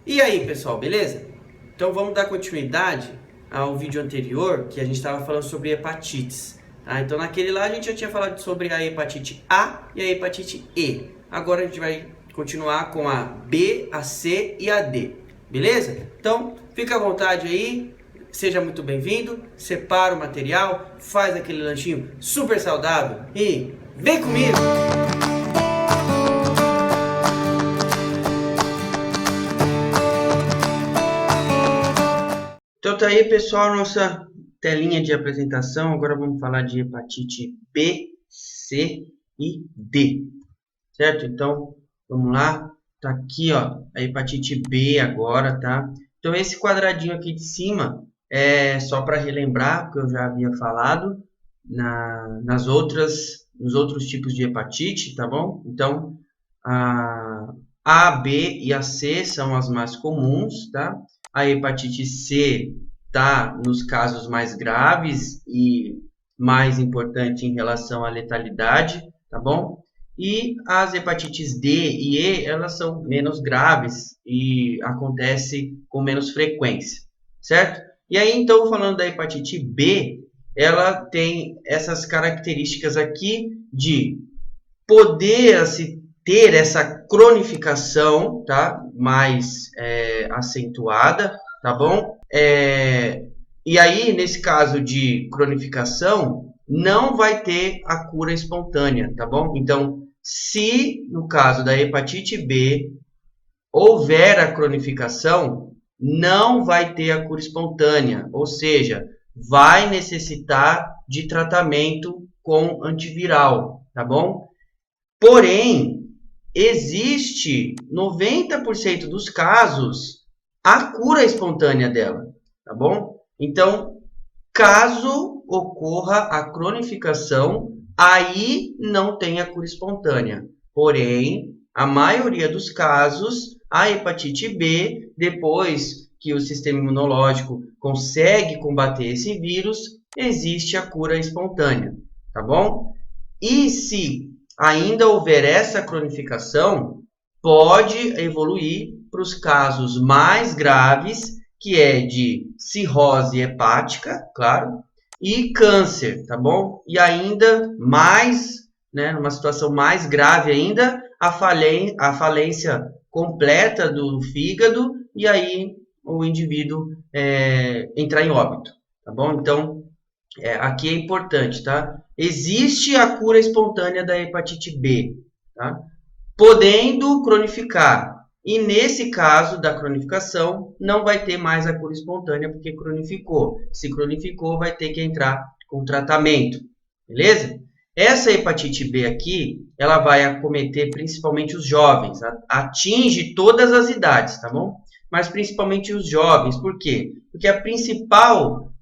E aí, pessoal, beleza? Então vamos dar continuidade ao vídeo anterior que a gente estava falando sobre hepatites. Tá? Então naquele lá a gente já tinha falado sobre a hepatite A e a hepatite E. Agora a gente vai continuar com a B, a C e a D. Beleza? Então fica à vontade aí, seja muito bem-vindo, separa o material, faz aquele lanchinho super saudável e vem comigo! Então tá aí, pessoal, nossa telinha de apresentação. Agora vamos falar de hepatite B, C e D, certo? Então, vamos lá. Tá aqui, ó, a hepatite B agora, tá? Então, esse quadradinho aqui de cima é só para relembrar o que eu já havia falado nos outros tipos de hepatite, tá bom? Então, a B e a C são as mais comuns, tá? A hepatite C está nos casos mais graves e mais importante em relação à letalidade, tá bom? E as hepatites D e E, elas são menos graves e acontece com menos frequência, certo? E aí, então, falando da hepatite B, ela tem essas características aqui de poder ter essa cronificação, tá? Mais acentuada, tá bom? E aí, nesse caso de cronificação, não vai ter a cura espontânea, tá bom? Então, se no caso da hepatite B houver a cronificação, não vai ter a cura espontânea, ou seja, vai necessitar de tratamento com antiviral, tá bom? Porém, existe 90% dos casos a cura espontânea dela, tá bom? Então, caso ocorra a cronificação, aí não tem a cura espontânea. Porém, a maioria dos casos, a hepatite B, depois que o sistema imunológico consegue combater esse vírus, existe a cura espontânea, tá bom? E se ainda houver essa cronificação, pode evoluir para os casos mais graves, que é de cirrose hepática, claro, e câncer, tá bom? E ainda mais, né, numa situação mais grave ainda, a falência completa do fígado e aí o indivíduo entrar em óbito, tá bom? Então, aqui é importante, tá? Existe a cura espontânea da hepatite B, tá? Podendo cronificar. E nesse caso da cronificação, não vai ter mais a cura espontânea, porque cronificou. Se cronificou, vai ter que entrar com tratamento, beleza? Essa hepatite B aqui, ela vai acometer principalmente os jovens, atinge todas as idades, tá bom? Mas principalmente os jovens, por quê? Porque a principal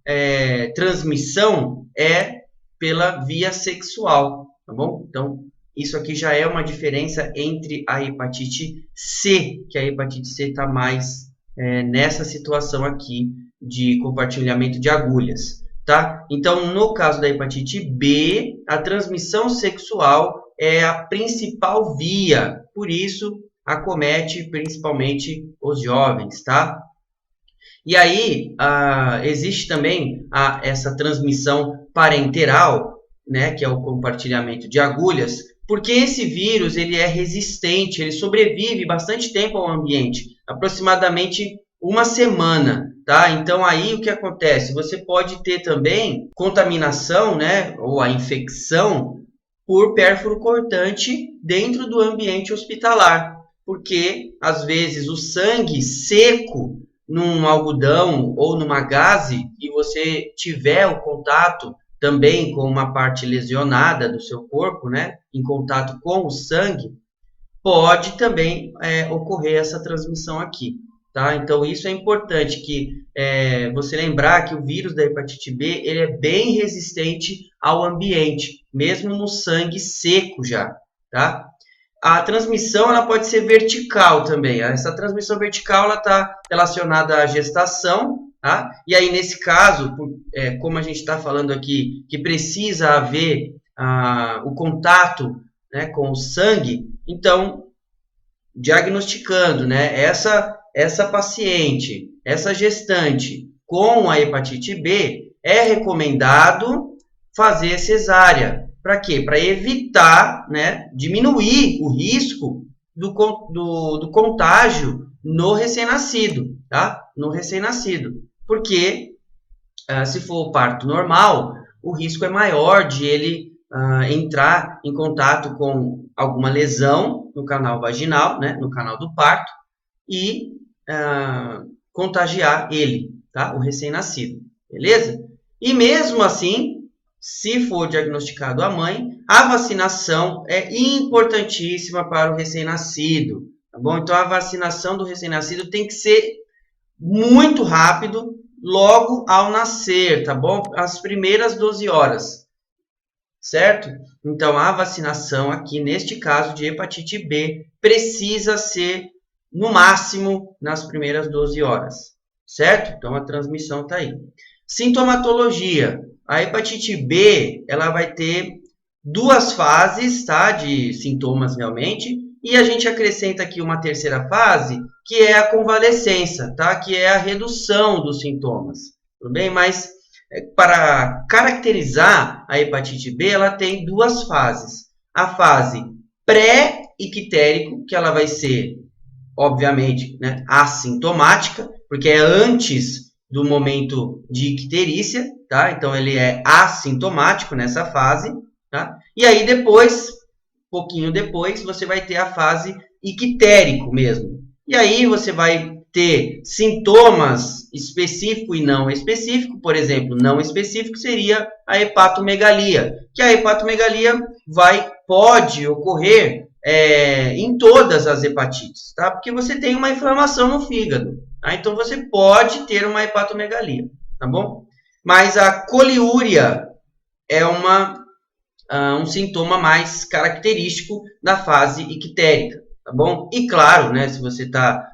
transmissão é pela via sexual, tá bom? Então, isso aqui já é uma diferença entre a hepatite C, que a hepatite C está mais nessa situação aqui de compartilhamento de agulhas, tá? Então, no caso da hepatite B, a transmissão sexual é a principal via, por isso acomete principalmente os jovens, tá? E aí, existe também essa transmissão parenteral, né, que é o compartilhamento de agulhas, porque esse vírus ele é resistente, ele sobrevive bastante tempo ao ambiente, aproximadamente uma semana, tá? Então aí o que acontece? Você pode ter também contaminação, né, ou a infecção por pérfuro cortante dentro do ambiente hospitalar, porque às vezes o sangue seco num algodão ou numa gaze e você tiver o contato também com uma parte lesionada do seu corpo, né, em contato com o sangue, pode também ocorrer essa transmissão aqui, tá? Então isso é importante que você lembrar que o vírus da hepatite B ele é bem resistente ao ambiente, mesmo no sangue seco já, tá? A transmissão ela pode ser vertical também. Essa transmissão vertical ela está relacionada à gestação, tá? E aí nesse caso, como a gente está falando aqui, que precisa haver o contato, né, com o sangue, então diagnosticando, né, essa essa paciente, essa gestante com a hepatite B, é recomendado fazer cesárea. Para quê? Para evitar, né, diminuir o risco do contágio no recém-nascido, tá? No recém-nascido. Porque, se for o parto normal, o risco é maior de ele entrar em contato com alguma lesão no canal vaginal, né, no canal do parto, e contagiar ele, tá? O recém-nascido, beleza? E mesmo assim, se for diagnosticado a mãe, a vacinação é importantíssima para o recém-nascido, tá bom? Então, a vacinação do recém-nascido tem que ser muito rápido, logo ao nascer, tá bom? As primeiras 12 horas, certo? Então, a vacinação aqui, neste caso de hepatite B, precisa ser, no máximo, nas primeiras 12 horas, certo? Então, a transmissão está aí. Sintomatologia. A hepatite B, ela vai ter duas fases, tá? De sintomas, realmente. E a gente acrescenta aqui uma terceira fase, que é a convalescença, tá? Que é a redução dos sintomas, tudo bem? Mas para caracterizar a hepatite B, ela tem duas fases. A fase pré-ictérico, que ela vai ser, obviamente, né, assintomática, porque é antes do momento de icterícia, tá? Então, ele é assintomático nessa fase, tá? E aí, depois, pouquinho depois, você vai ter a fase ictérico mesmo. E aí, você vai ter sintomas específico e não específico. Por exemplo, não específico seria a hepatomegalia, que a hepatomegalia pode ocorrer em todas as hepatites, tá? Porque você tem uma inflamação no fígado, tá? Então você pode ter uma hepatomegalia, tá bom? Mas a coliúria é um sintoma mais característico da fase ictérica, tá bom? E claro, né, se você está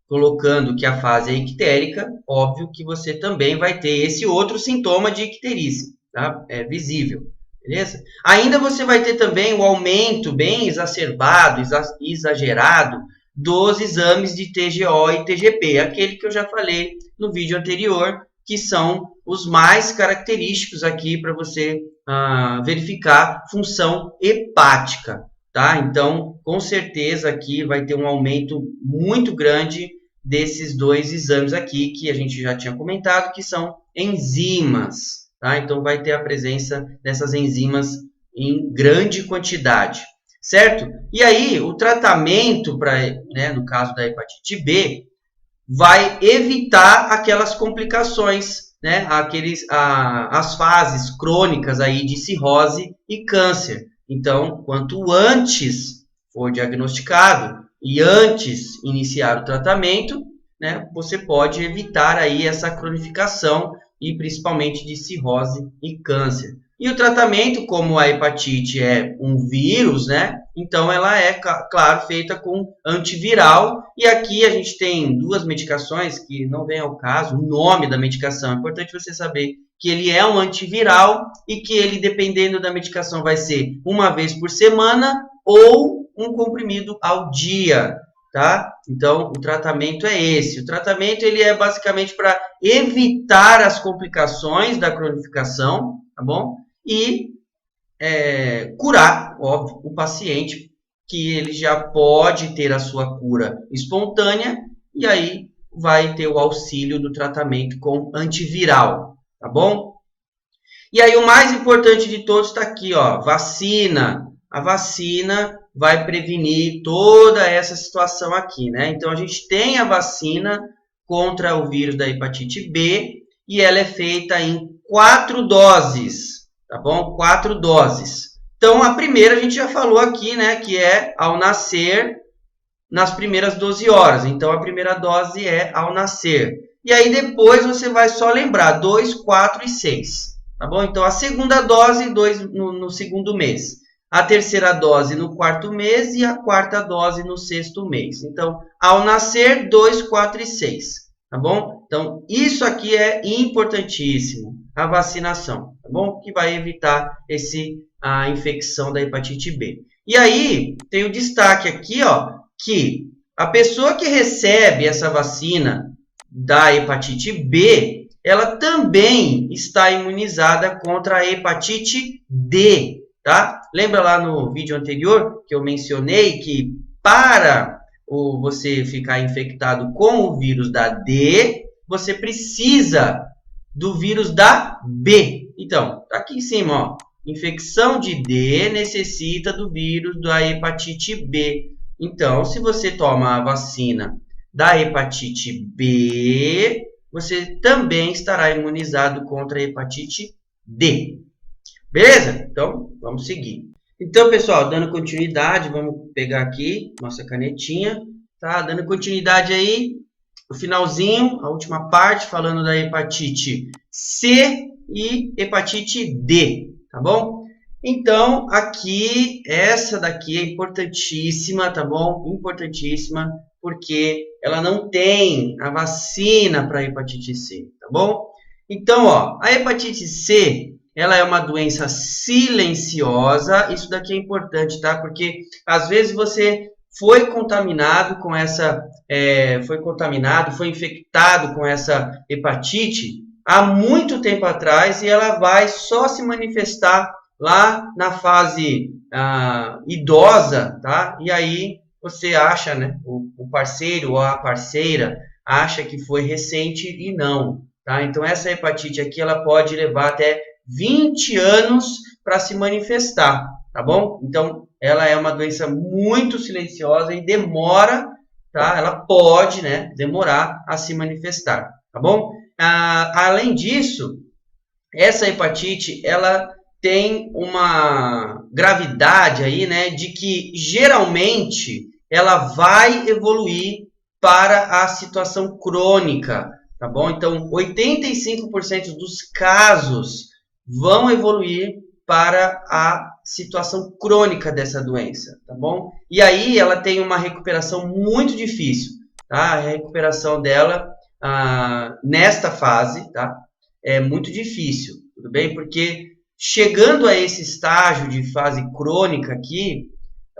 colocando que a fase é ictérica, óbvio que você também vai ter esse outro sintoma de icterícia, tá? É visível, beleza? Ainda você vai ter também o aumento bem exacerbado, exagerado, dos exames de TGO e TGP, aquele que eu já falei no vídeo anterior, que são os mais característicos aqui para você verificar função hepática, tá? Então, com certeza aqui vai ter um aumento muito grande desses dois exames aqui, que a gente já tinha comentado, que são enzimas, tá? Então, vai ter a presença dessas enzimas em grande quantidade, certo? E aí, o tratamento, né, no caso da hepatite B, vai evitar aquelas complicações, né? As fases crônicas aí de cirrose e câncer. Então, quanto antes for diagnosticado e antes iniciar o tratamento, né, você pode evitar aí essa cronificação e principalmente de cirrose e câncer. E o tratamento, como a hepatite é um vírus, né? Então ela é, claro, feita com antiviral. E aqui a gente tem duas medicações que não vem ao caso, o nome da medicação. É importante você saber que ele é um antiviral e que ele, dependendo da medicação, vai ser uma vez por semana ou um comprimido ao dia, tá? Então, o tratamento é esse. O tratamento ele é basicamente para evitar as complicações da cronificação, tá bom? E curar, óbvio, o paciente, que ele já pode ter a sua cura espontânea, e aí vai ter o auxílio do tratamento com antiviral, tá bom? E aí o mais importante de todos está aqui, ó, vacina. A vacina vai prevenir toda essa situação aqui, né? Então a gente tem a vacina contra o vírus da hepatite B e ela é feita em 4 doses, tá bom? 4 doses. Então a primeira a gente já falou aqui, né, que é ao nascer, nas primeiras 12 horas. Então a primeira dose é ao nascer. E aí depois você vai só lembrar 2, 4 e 6. Tá bom? Então, a segunda dose no segundo mês. A terceira dose no quarto mês e a quarta dose no sexto mês. Então, ao nascer, 2, 4 e 6. Tá bom? Então, isso aqui é importantíssimo. A vacinação. Tá bom? Que vai evitar a infecção da hepatite B. E aí, tem o destaque aqui, ó, que A pessoa que recebe essa vacina da hepatite B, ela também está imunizada contra a hepatite D, tá? Lembra lá no vídeo anterior que eu mencionei que para você ficar infectado com o vírus da D, você precisa do vírus da B. Então, tá aqui em cima, ó. Infecção de D necessita do vírus da hepatite B. Então, se você toma a vacina da hepatite B, você também estará imunizado contra a hepatite D. Beleza? Então, vamos seguir. Então, pessoal, dando continuidade, vamos pegar aqui nossa canetinha, tá? Dando continuidade aí, o finalzinho, a última parte, falando da hepatite C e hepatite D, tá bom? Então, aqui, essa daqui é importantíssima, tá bom? Importantíssima, porque ela não tem a vacina para hepatite C, tá bom? Então, ó, a hepatite C, ela é uma doença silenciosa, isso daqui é importante, tá? Porque, às vezes, você foi contaminado com essa, foi infectado com essa hepatite há muito tempo atrás e ela vai só se manifestar lá na fase idosa, tá? E aí você acha, né? O parceiro ou a parceira acha que foi recente e não, tá? Então essa hepatite aqui ela pode levar até 20 anos para se manifestar, tá bom? Então ela é uma doença muito silenciosa e demora, tá? Ela pode, né? Demorar a se manifestar, tá bom? Além disso, essa hepatite ela tem uma gravidade aí, né, de que geralmente ela vai evoluir para a situação crônica, tá bom? Então, 85% dos casos vão evoluir para a situação crônica dessa doença, tá bom? E aí ela tem uma recuperação muito difícil, tá? A recuperação dela nesta fase, tá? É muito difícil, tudo bem? Porque chegando a esse estágio de fase crônica aqui,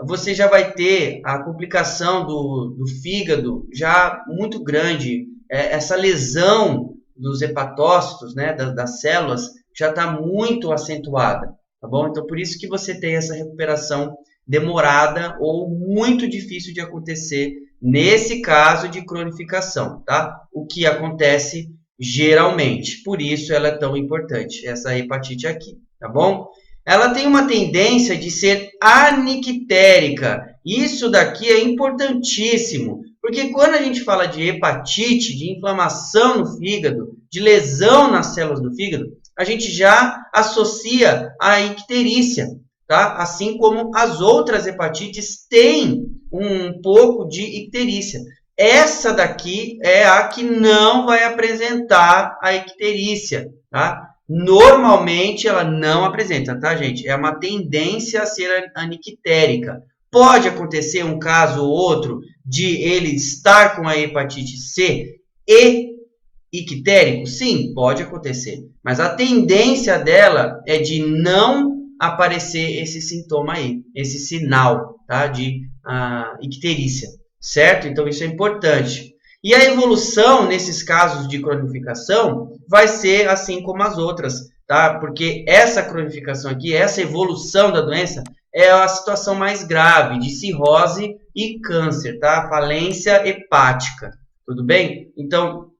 você já vai ter a complicação do fígado já muito grande. Essa lesão dos hepatócitos, né, das células, já está muito acentuada, tá bom? Então, por isso que você tem essa recuperação demorada ou muito difícil de acontecer nesse caso de cronificação, tá? O que acontece geralmente. Por isso ela é tão importante, essa hepatite aqui, tá bom? Ela tem uma tendência de ser anictérica. Isso daqui é importantíssimo, porque quando a gente fala de hepatite, de inflamação no fígado, de lesão nas células do fígado, a gente já associa a icterícia, tá? Assim como as outras hepatites têm um pouco de icterícia. Essa daqui é a que não vai apresentar a icterícia, tá? Normalmente ela não apresenta, tá, gente? É uma tendência a ser anictérica. Pode acontecer um caso ou outro de ele estar com a hepatite C e ictérico? Sim, pode acontecer. Mas a tendência dela é de não aparecer esse sintoma aí, esse sinal, tá, de icterícia, certo? Então isso é importante. E a evolução nesses casos de cronificação vai ser assim como as outras, tá? Porque essa cronificação aqui, essa evolução da doença é a situação mais grave de cirrose e câncer, tá? Falência hepática, tudo bem? Então,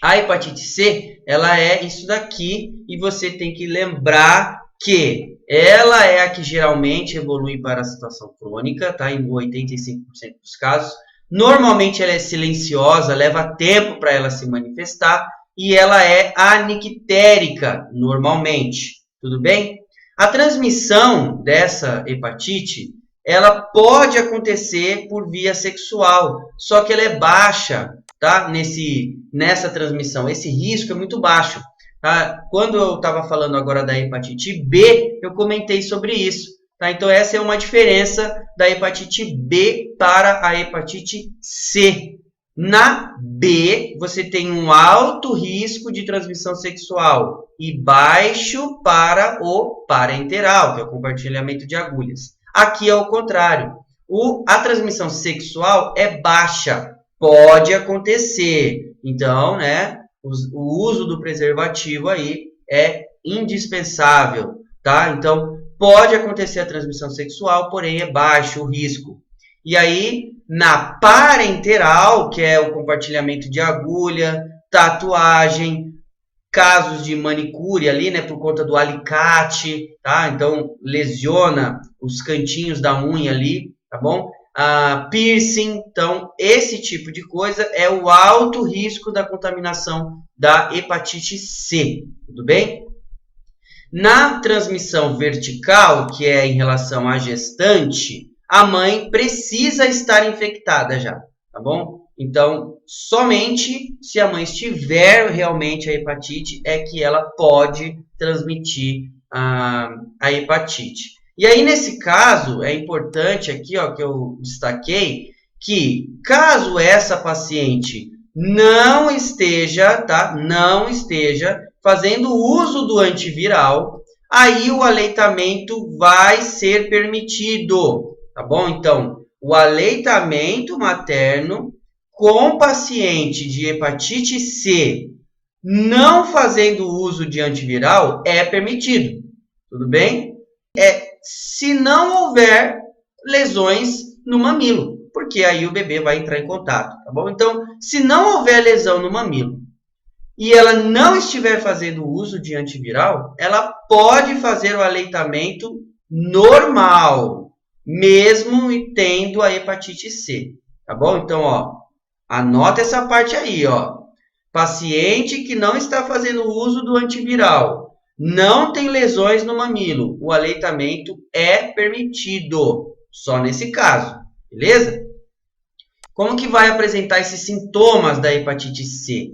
a hepatite C, ela é isso daqui e você tem que lembrar que ela é a que geralmente evolui para a situação crônica, tá? Em 85% dos casos. Normalmente ela é silenciosa, leva tempo para ela se manifestar e ela é anictérica, normalmente. Tudo bem? A transmissão dessa hepatite, ela pode acontecer por via sexual, só que ela é baixa, tá? Nessa transmissão. Esse risco é muito baixo. Tá? Quando eu estava falando agora da hepatite B, eu comentei sobre isso. Tá? Então, essa é uma diferença da hepatite B para a hepatite C. Na B, você tem um alto risco de transmissão sexual e baixo para o parenteral, que é o compartilhamento de agulhas. Aqui é o contrário. A transmissão sexual é baixa, pode acontecer. Então, né, o uso do preservativo aí é indispensável, tá? Então, pode acontecer a transmissão sexual, porém é baixo o risco. E aí, na parenteral, que é o compartilhamento de agulha, tatuagem, casos de manicure ali, né, por conta do alicate, tá? Então, lesiona os cantinhos da unha ali, tá bom? Piercing, então, esse tipo de coisa é o alto risco da contaminação da hepatite C, tudo bem? Na transmissão vertical, que é em relação à gestante, a mãe precisa estar infectada já, tá bom? Então, somente se a mãe estiver realmente a hepatite é que ela pode transmitir a hepatite. E aí, nesse caso, é importante aqui, ó, que eu destaquei, que caso essa paciente não esteja, tá? Não esteja fazendo uso do antiviral, aí o aleitamento vai ser permitido, tá bom? Então, o aleitamento materno com paciente de hepatite C não fazendo uso de antiviral é permitido, tudo bem? Se não houver lesões no mamilo, porque aí o bebê vai entrar em contato, tá bom? Então, se não houver lesão no mamilo e ela não estiver fazendo uso de antiviral, ela pode fazer o aleitamento normal, mesmo tendo a hepatite C, tá bom? Então, ó, anota essa parte aí, ó. Paciente que não está fazendo uso do antiviral, não tem lesões no mamilo, o aleitamento é permitido, só nesse caso, beleza? Como que vai apresentar esses sintomas da hepatite C?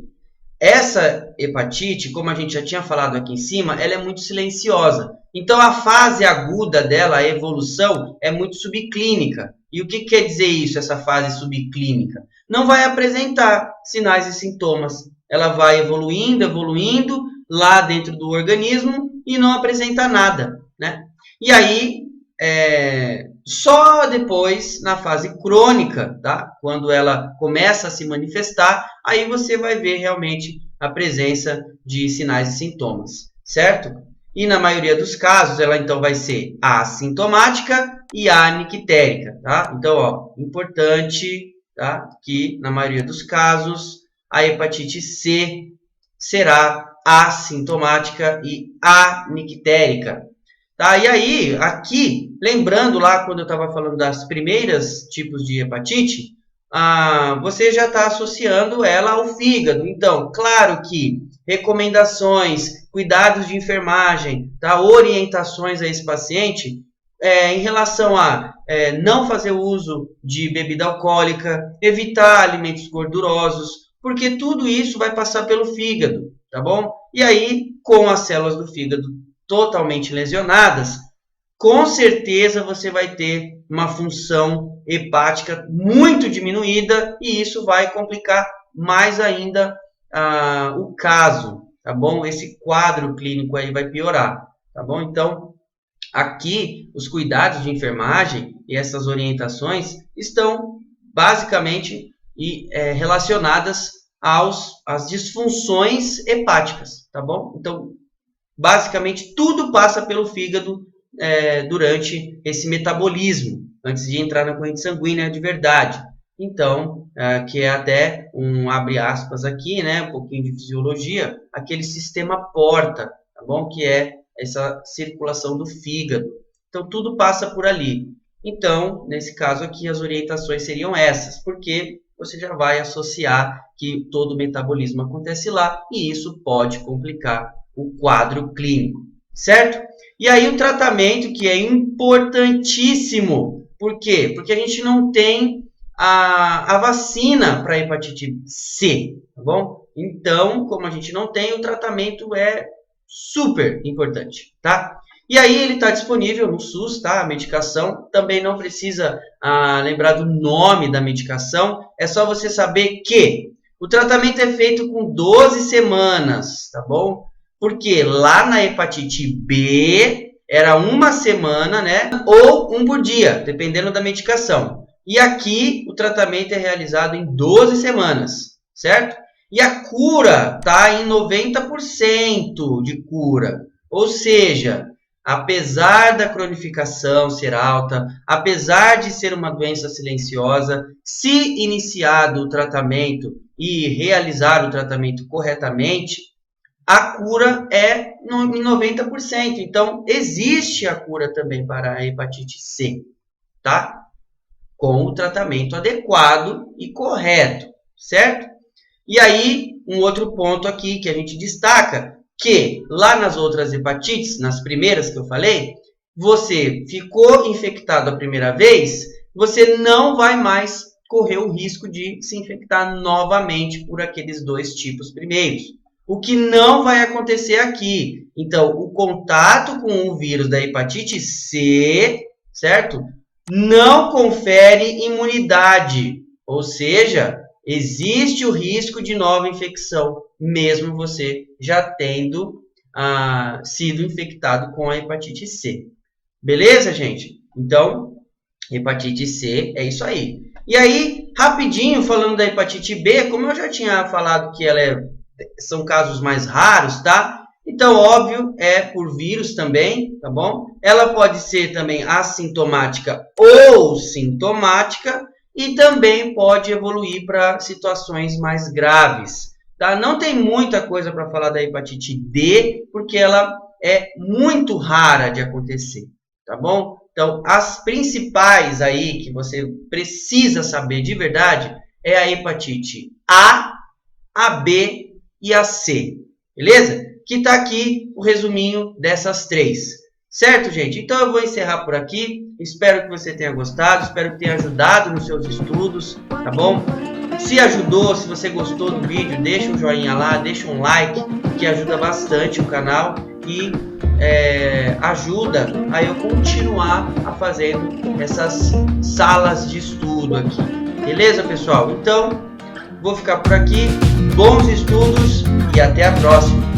Essa hepatite, como a gente já tinha falado aqui em cima, ela é muito silenciosa. Então, a fase aguda dela, a evolução, é muito subclínica. E o que quer dizer isso, essa fase subclínica? Não vai apresentar sinais e sintomas. Ela vai evoluindo, evoluindo lá dentro do organismo e não apresenta nada, né? E aí, só depois, na fase crônica, tá? Quando ela começa a se manifestar, aí você vai ver realmente a presença de sinais e sintomas, certo? E na maioria dos casos, ela então vai ser assintomática e anictérica, tá? Então, ó, importante, tá? Que na maioria dos casos, a hepatite C será assintomática e anictérica. Tá? E aí, aqui, lembrando lá quando eu estava falando das primeiras tipos de hepatite, você já está associando ela ao fígado. Então, claro que recomendações, cuidados de enfermagem, tá? Orientações a esse paciente em relação a não fazer uso de bebida alcoólica, evitar alimentos gordurosos, porque tudo isso vai passar pelo fígado, tá bom? E aí, com as células do fígado totalmente lesionadas, com certeza você vai ter uma função hepática muito diminuída e isso vai complicar mais ainda o caso, tá bom? Esse quadro clínico aí vai piorar, tá bom? Então, aqui, os cuidados de enfermagem e essas orientações estão basicamente relacionadas às disfunções hepáticas, tá bom? Então, basicamente, tudo passa pelo fígado durante esse metabolismo, antes de entrar na corrente sanguínea de verdade. Então, que é até abre aspas aqui, né, um pouquinho de fisiologia, aquele sistema porta, tá bom? Que é essa circulação do fígado. Então, tudo passa por ali. Então, nesse caso aqui, as orientações seriam essas, porque você já vai associar que todo o metabolismo acontece lá e isso pode complicar o quadro clínico, certo? E aí o tratamento que é importantíssimo. Por quê? Porque a gente não tem a vacina para hepatite C, tá bom? Então, como a gente não tem, o tratamento é super importante, tá? E aí ele está disponível no SUS, tá? A medicação. Também não precisa lembrar do nome da medicação. É só você saber que o tratamento é feito com 12 semanas, tá bom? Porque lá na hepatite B, era uma semana, né? Ou um por dia, dependendo da medicação. E aqui o tratamento é realizado em 12 semanas, certo? E a cura está em 90% de cura. Ou seja, apesar da cronificação ser alta, apesar de ser uma doença silenciosa, se iniciado o tratamento e realizar o tratamento corretamente, a cura é em 90%. Então, existe a cura também para a hepatite C, tá? Com o tratamento adequado e correto, certo? E aí, um outro ponto aqui que a gente destaca, que lá nas outras hepatites, nas primeiras que eu falei, você ficou infectado a primeira vez, você não vai mais correr o risco de se infectar novamente por aqueles dois tipos primeiros. O que não vai acontecer aqui. Então, o contato com o vírus da hepatite C, certo? Não confere imunidade, ou seja, existe o risco de nova infecção, mesmo você já tendo sido infectado com a hepatite C. Beleza, gente? Então, hepatite C é isso aí. E aí, rapidinho, falando da hepatite B, como eu já tinha falado que são casos mais raros, tá? Então, óbvio, é por vírus também, tá bom? Ela pode ser também assintomática ou sintomática e também pode evoluir para situações mais graves, tá? Não tem muita coisa para falar da hepatite D, porque ela é muito rara de acontecer, tá bom? Então, as principais aí que você precisa saber de verdade é a hepatite A B e a C, beleza? Que tá aqui o resuminho dessas três, certo, gente? Então eu vou encerrar por aqui, espero que você tenha gostado, espero que tenha ajudado nos seus estudos, tá bom? Se ajudou, se você gostou do vídeo, deixa um joinha lá, deixa um like, que ajuda bastante o canal e ajuda a eu continuar fazendo essas salas de estudo aqui, beleza, pessoal? Então, vou ficar por aqui, bons estudos e até a próxima!